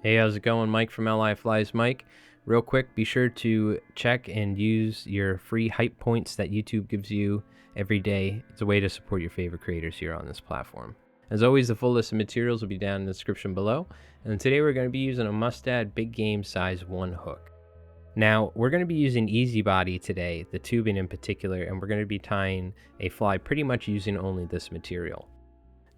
Hey, how's it going? Mike from LI Flies Mike. Real quick, be sure to check and use your free hype points that YouTube gives you every day. It's a way to support your favorite creators here on this platform. As always, the full list of materials will be down in the description below. And today we're going to be using a Mustad Big Game Size 1 hook. Now, we're going to be using EZBody today, the tubing in particular, and we're going to be tying a fly pretty much using only this material.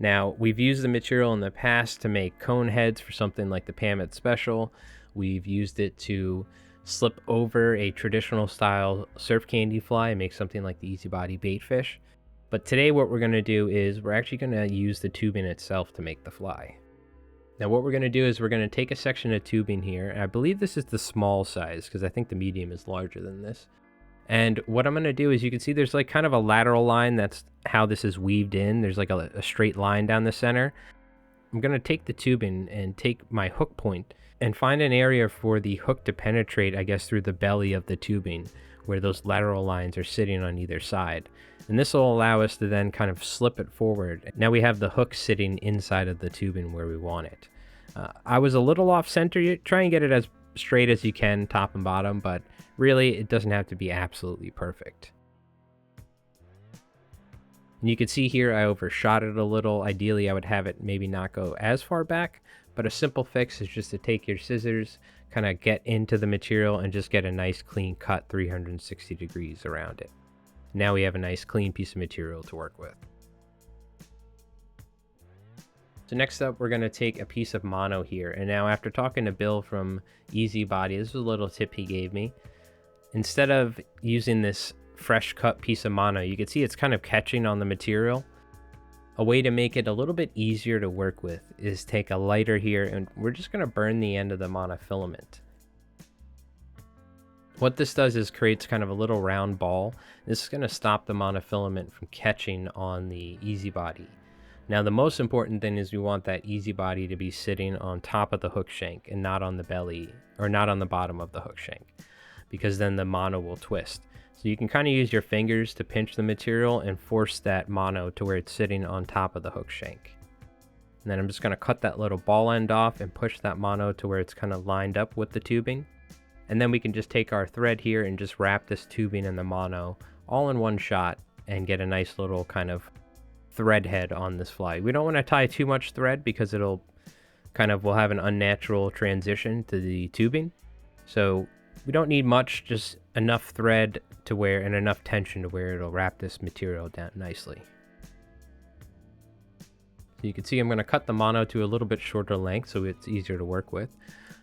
Now, we've used the material in the past to make cone heads for something like the Pamet Special. We've used it to slip over a traditional style surf candy fly and make something like the EZBody Baitfish. But today what we're going to do is we're actually going to use the tubing itself to make the fly. Now what we're going to do is we're going to take a section of tubing here, and I believe this is the small size because I think the medium is larger than this. And what I'm going to do is you can see there's like kind of a lateral line. That's how this is weaved in. There's like a straight line down the center. I'm going to take the tubing and take my hook point and find an area for the hook to penetrate, I guess, through the belly of the tubing where those lateral lines are sitting on either side. And this will allow us to then kind of slip it forward. Now we have the hook sitting inside of the tubing where we want it. I was a little off center. Try and get it as straight as you can, top and bottom, but really it doesn't have to be absolutely perfect. And you can see here I overshot it a little. Ideally I would have it maybe not go as far back, but a simple fix is just to take your scissors, kind of get into the material and just get a nice clean cut 360 degrees around it. Now we have a nice clean piece of material to work with. So next up, we're going to take a piece of mono here. And now after talking to Bill from E-ZBody, this was a little tip he gave me. Instead of using this fresh cut piece of mono, you can see it's kind of catching on the material. A way to make it a little bit easier to work with is take a lighter here, and we're just going to burn the end of the monofilament. What this does is creates kind of a little round ball. This is going to stop the monofilament from catching on the EZBody. Now the most important thing is we want that EZBody to be sitting on top of the hook shank and not on the belly, or not on the bottom of the hook shank, because then the mono will twist. So you can kind of use your fingers to pinch the material and force that mono to where it's sitting on top of the hook shank. And then I'm just going to cut that little ball end off and push that mono to where it's kind of lined up with the tubing. And then we can just take our thread here and just wrap this tubing and the mono all in one shot and get a nice little kind of thread head on this fly. We don't want to tie too much thread because it'll we'll have an unnatural transition to the tubing. So we don't need much, just enough thread to where, and enough tension to where it'll wrap this material down nicely. So you can see I'm going to cut the mono to a little bit shorter length so it's easier to work with.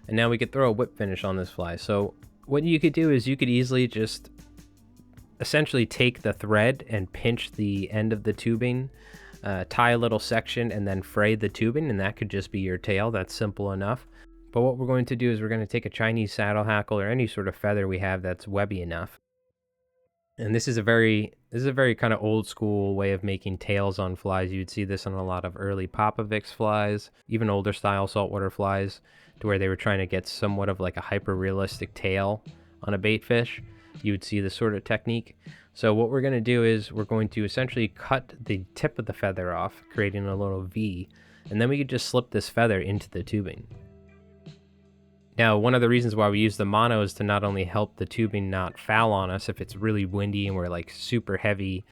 And now we could throw a whip finish on this fly. So what you could do is you could easily just essentially take the thread and pinch the end of the tubing, tie a little section, and then fray the tubing, and that could just be your tail. That's simple enough. But what we're going to do is we're going to take a Chinese saddle hackle or any sort of feather we have that's webby enough. And this is a very kind of old school way of making tails on flies. You'd see this on a lot of early Popavix flies, even older style saltwater flies, to where they were trying to get somewhat of like a hyper realistic tail on a baitfish. You would see this sort of technique. So what we're going to do is we're going to essentially cut the tip of the feather off, creating a little V, and then we could just slip this feather into the tubing. Now, one of the reasons why we use the mono is to not only help the tubing not foul on us if it's really windy and we're like super heavy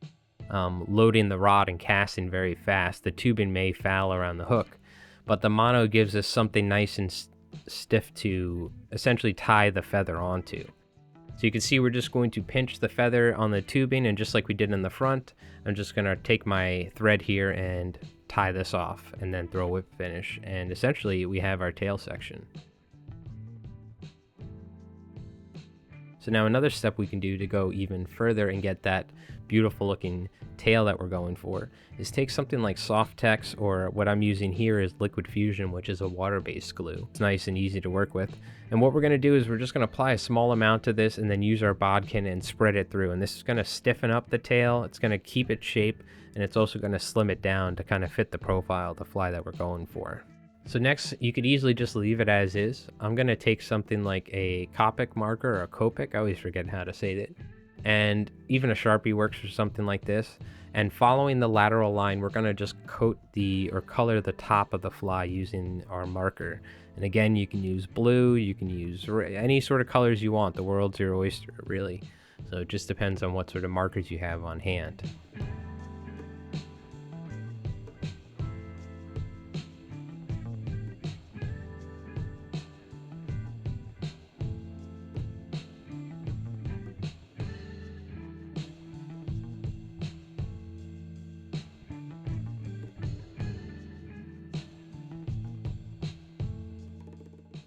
loading the rod and casting very fast, the tubing may foul around the hook, but the mono gives us something nice and stiff to essentially tie the feather onto. So you can see we're just going to pinch the feather on the tubing, and just like we did in the front, I'm just going to take my thread here and tie this off and then throw a whip finish, and essentially we have our tail section. So now another step we can do to go even further and get that beautiful looking tail that we're going for is take something like Softex, or what I'm using here is Liquid Fusion, which is a water-based glue. It's nice and easy to work with. And what we're going to do is we're just going to apply a small amount to this and then use our bodkin and spread it through. And this is going to stiffen up the tail, it's going to keep its shape, and it's also going to slim it down to kind of fit the profile of the fly that we're going for. So next, you could easily just leave it as is. I'm going to take something like a Copic marker or a Copic, I always forget how to say it, and even a Sharpie works for something like this. And following the lateral line, we're going to just coat or color the top of the fly using our marker. And again, you can use blue, you can use any sort of colors you want. The world's your oyster, really. So it just depends on what sort of markers you have on hand.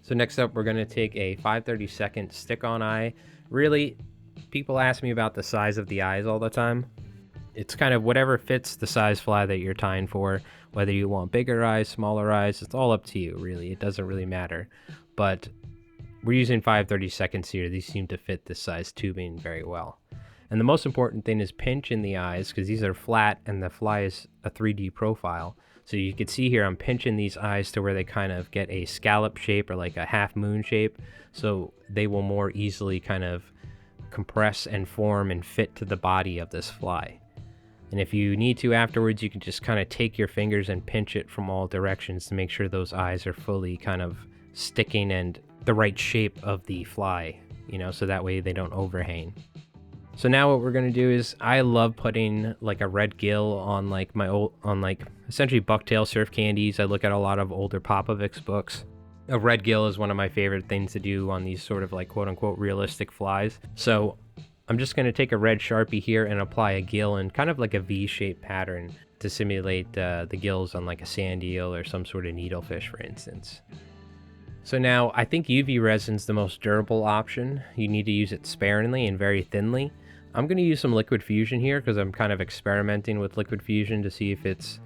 So next up, we're going to take a 5/32 stick-on eye. Really, people ask me about the size of the eyes all the time. It's kind of whatever fits the size fly that you're tying for, whether you want bigger eyes, smaller eyes, it's all up to you, really. It doesn't really matter. But we're using 5/32 here. These seem to fit this size tubing very well. And the most important thing is pinch in the eyes, because these are flat and the fly is a 3D profile. So you can see here I'm pinching these eyes to where they kind of get a scallop shape or like a half moon shape, so they will more easily kind of compress and form and fit to the body of this fly. And if you need to afterwards, you can just kind of take your fingers and pinch it from all directions to make sure those eyes are fully kind of sticking and the right shape of the fly, you know, so that way they don't overhang. So now what we're going to do is, I love putting like a red gill on like my old, on like essentially bucktail surf candies. I look at a lot of older Popovic's books. A red gill is one of my favorite things to do on these sort of like quote unquote realistic flies. So I'm just going to take a red Sharpie here and apply a gill in kind of like a V-shaped pattern to simulate the gills on like a sand eel or some sort of needlefish, for instance. So now I think UV resin's the most durable option. You need to use it sparingly and very thinly. I'm going to use some liquid fusion here because I'm kind of experimenting with liquid fusion to see if it's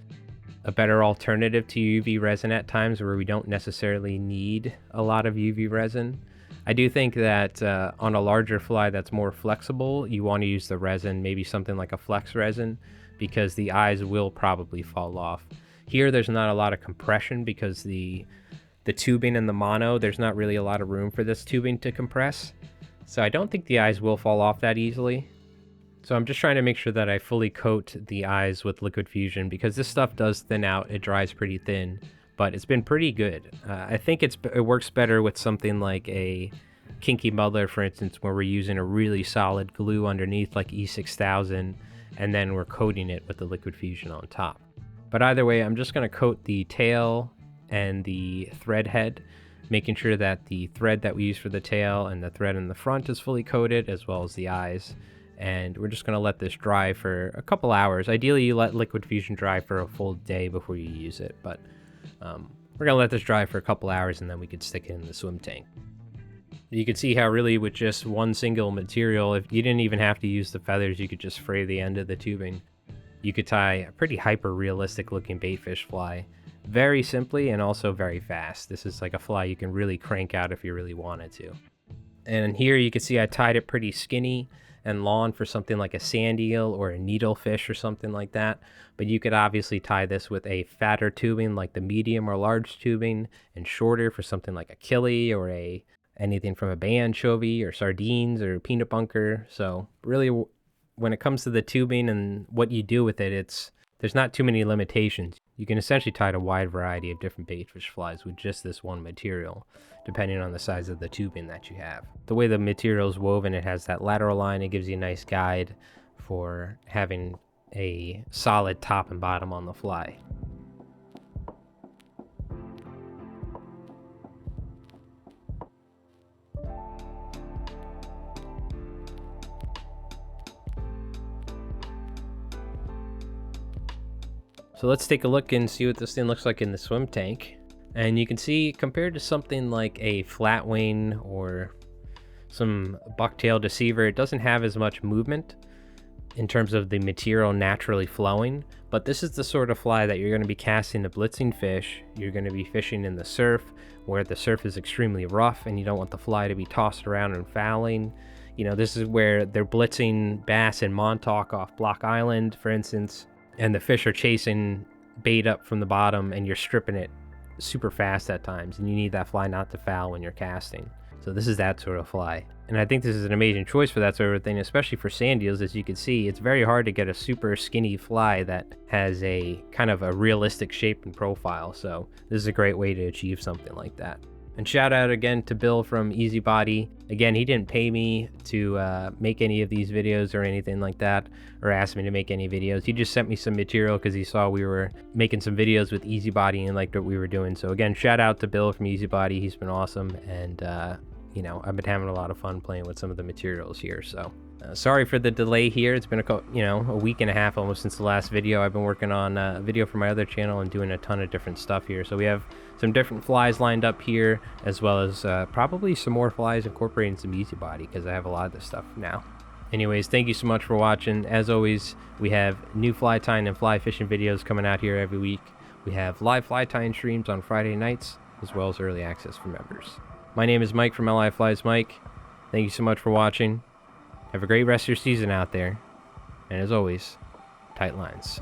a better alternative to UV resin at times where we don't necessarily need a lot of UV resin. I do think that on a larger fly that's more flexible, you want to use the resin, maybe something like a flex resin, because the eyes will probably fall off. Here there's not a lot of compression because the tubing and the mono, there's not really a lot of room for this tubing to compress. So I don't think the eyes will fall off that easily. So I'm just trying to make sure that I fully coat the eyes with liquid fusion because this stuff does thin out. It dries pretty thin, but it's been pretty good. I think it works better with something like a kinky muddler, for instance, where we're using a really solid glue underneath like E6000, and then we're coating it with the liquid fusion on top. But either way, I'm just going to coat the tail and the thread head, making sure that the thread that we use for the tail and the thread in the front is fully coated, as well as the eyes. And we're just going to let this dry for a couple hours. Ideally, you let liquid fusion dry for a full day before you use it, but we're going to let this dry for a couple hours and then we could stick it in the swim tank. You can see how really with just one single material, if you didn't even have to use the feathers, you could just fray the end of the tubing. You could tie a pretty hyper-realistic looking baitfish fly very simply and also very fast. This is like a fly you can really crank out if you really wanted to. And here you can see I tied it pretty skinny and long for something like a sand eel or a needlefish or something like that. But you could obviously tie this with a fatter tubing like the medium or large tubing, and shorter for something like a killie or anything from a bay anchovy or sardines or peanut bunker. So really, when it comes to the tubing and what you do with it, there's not too many limitations. You can essentially tie a wide variety of different baitfish flies with just this one material, depending on the size of the tubing that you have. The way the material is woven, it has that lateral line. It gives you a nice guide for having a solid top and bottom on the fly. So let's take a look and see what this thing looks like in the swim tank. And you can see, compared to something like a flat wing or some bucktail deceiver, it doesn't have as much movement in terms of the material naturally flowing. But this is the sort of fly that you're going to be casting to blitzing fish. You're going to be fishing in the surf where the surf is extremely rough and you don't want the fly to be tossed around and fouling. You know, this is where they're blitzing bass in Montauk off Block Island, for instance, and the fish are chasing bait up from the bottom and you're stripping it super fast at times, and you need that fly not to foul when you're casting. So this is that sort of fly, and I think this is an amazing choice for that sort of thing, especially for sand eels. As you can see, it's very hard to get a super skinny fly that has a kind of a realistic shape and profile, so this is a great way to achieve something like that. And shout out again to Bill from EZBody. Again, he didn't pay me to make any of these videos or anything like that, or ask me to make any videos. He just sent me some material because he saw we were making some videos with EZBody and liked what we were doing. So again, shout out to Bill from EZBody. He's been awesome, and you know, I've been having a lot of fun playing with some of the materials here. So sorry for the delay here. It's been a week and a half almost since the last video. I've been working on a video for my other channel and doing a ton of different stuff here. So we have some different flies lined up here, as well as probably some more flies incorporating some EZBody, because I have a lot of this stuff now. Anyways, thank you so much for watching. As always, we have new fly tying and fly fishing videos coming out here every week. We have live fly tying streams on Friday nights, as well as early access for members. My name is Mike from LI Flies Mike. Thank you so much for watching. Have a great rest of your season out there. And as always, tight lines.